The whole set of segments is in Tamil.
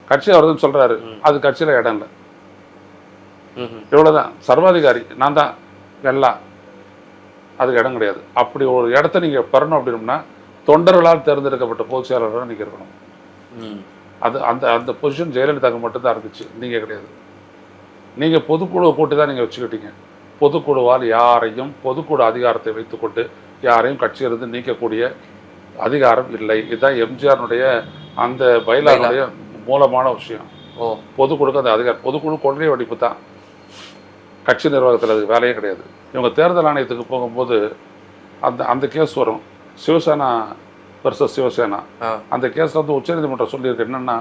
கட்சி அவர்தான் சொல்கிறாரு, அது கட்சியில் இடம் இல்லை. இவ்வளோதான். சர்வாதிகாரி நான் தான் எல்லாம், அதுக்கு இடம் கிடையாது. அப்படி ஒரு இடத்த நீங்கள் பெறணும் அப்படின்னா தொண்டர்களால் தேர்ந்தெடுக்கப்பட்ட பொதுச் செயலாளராக நீங்கள் இருக்கணும். அது அந்த அந்த பொசிஷன் ஜெயலலிதாவுக்கு மட்டும்தான் இருந்துச்சு, நீங்கள் கிடையாது. நீங்கள் பொதுக்குழுவை போட்டு தான் நீங்கள் வச்சுக்கிட்டீங்க. பொதுக்குழுவால் யாரையும் பொதுக்குழு அதிகாரத்தை வைத்துக்கொண்டு யாரையும் கட்சியிலிருந்து நீக்கக்கூடிய அதிகாரம் இல்லை. இதுதான் எம்ஜிஆருடைய அந்த பைலாவுடைய மூலமான விஷயம். பொதுக்குழுக்கு அந்த அதிகாரம், பொதுக்குழு கொள்கை வடிப்பு தான், கட்சி நிர்வாகத்தில் அதுக்கு வேலையே கிடையாது. இவங்க தேர்தல் ஆணையத்துக்கு போகும்போது அந்த அந்த கேஸ் வரும், சிவசேனா வெர்சஸ் சிவசேனா. அந்த கேஸில் வந்து உச்சநீதிமன்றம் சொல்லியிருக்கு என்னென்னா,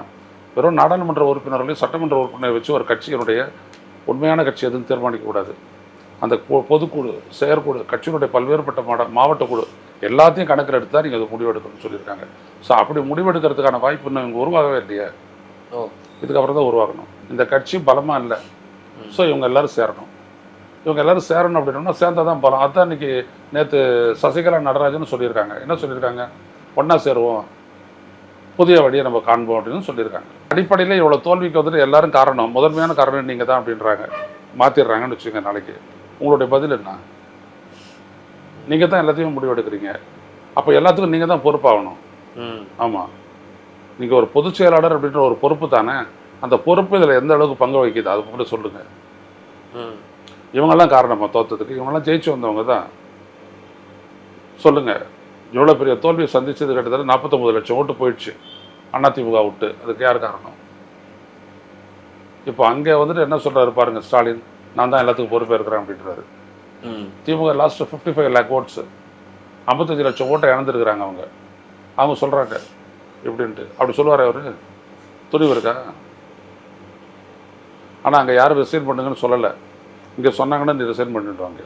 வெறும் நாடாளுமன்ற உறுப்பினர்களையும் சட்டமன்ற உறுப்பினரை வச்சு ஒரு கட்சியினுடைய உண்மையான கட்சி எதுன்னு தீர்மானிக்கக்கூடாது. அந்த பொதுக்குழு, செயற்குழு, கட்சியினுடைய பல்வேறுபட்ட மாவட்ட குழு எல்லாத்தையும் கணக்கில் எடுத்து தான் நீங்கள் அது முடிவெடுக்கணும்னு சொல்லியிருக்காங்க. ஸோ அப்படி முடிவெடுக்கிறதுக்கான வாய்ப்பு இன்னும் இவங்க உருவாகவே இல்லையே. இதுக்கப்புறம் தான் உருவாகணும். இந்த கட்சி பலமாக இல்லை. ஸோ இவங்க எல்லோரும் சேரணும். இவங்க எல்லோரும் சேரணும் அப்படின்னா சேர்ந்தால் தான் பலம். அதுதான் இன்றைக்கி நேற்று சசிகலா நடராஜன் சொல்லியிருக்காங்க. என்ன சொல்லியிருக்காங்க? ஒன்றா சேருவோம், புதிய வழியை நம்ம காண்போம் அப்படின்னு சொல்லியிருக்காங்க. அடிப்படையில் இவ்வளோ தோல்விக்கு வந்துட்டு எல்லாரும் காரணம், முதன்மையான காரணம் நீங்கள் தான் அப்படின்றாங்க. மாற்றிடுறாங்கன்னு வச்சுக்கோங்க. நாளைக்கு உங்களுடைய பதில் என்ன? நீங்கள் தான் எல்லாத்தையும் முடிவெடுக்கிறீங்க. அப்போ எல்லாத்துக்கும் நீங்கள் தான் பொறுப்பாகணும். ஆமாம், நீங்கள் ஒரு பொதுச் செயலாளர் அப்படின்ற ஒரு பொறுப்பு தானே. அந்த பொறுப்பு இதில் எந்த அளவுக்கு பங்கு வகிக்குது அது மட்டும் சொல்லுங்கள். இவங்கெல்லாம் காரணமா தோற்றத்துக்கு? இவங்கெல்லாம் ஜெயிச்சு வந்தவங்க தான். சொல்லுங்கள். இவ்வளோ பெரிய தோல்வியை சந்திச்சது கிட்டத்தட்ட 49 லட்சம் ஓட்டு போயிடுச்சு அதிமுக விட்டு. அதுக்கு யார் காரணம்? இப்போ அங்கே வந்துட்டு என்ன சொல்கிறாரு பாருங்கள் ஸ்டாலின், நான் தான் எல்லாத்துக்கும் பொறுப்பேற்கிறேன் அப்படின்றாரு. திமுக லாஸ்ட் 55 lakh ஓட்ஸு, 55 லட்சம் ஓட்டை இழந்துருக்குறாங்க அவங்க சொல்கிறாங்க எப்படின்ட்டு. அப்படி சொல்லுவார் அவர்? துணிவு இருக்கா? ஆனால் அங்கே யாரும் ரிசைன் பண்ணுங்கன்னு சொல்லலை. இங்கே சொன்னாங்கன்னா நீ ரிசைன் பண்ணிடுவாங்க.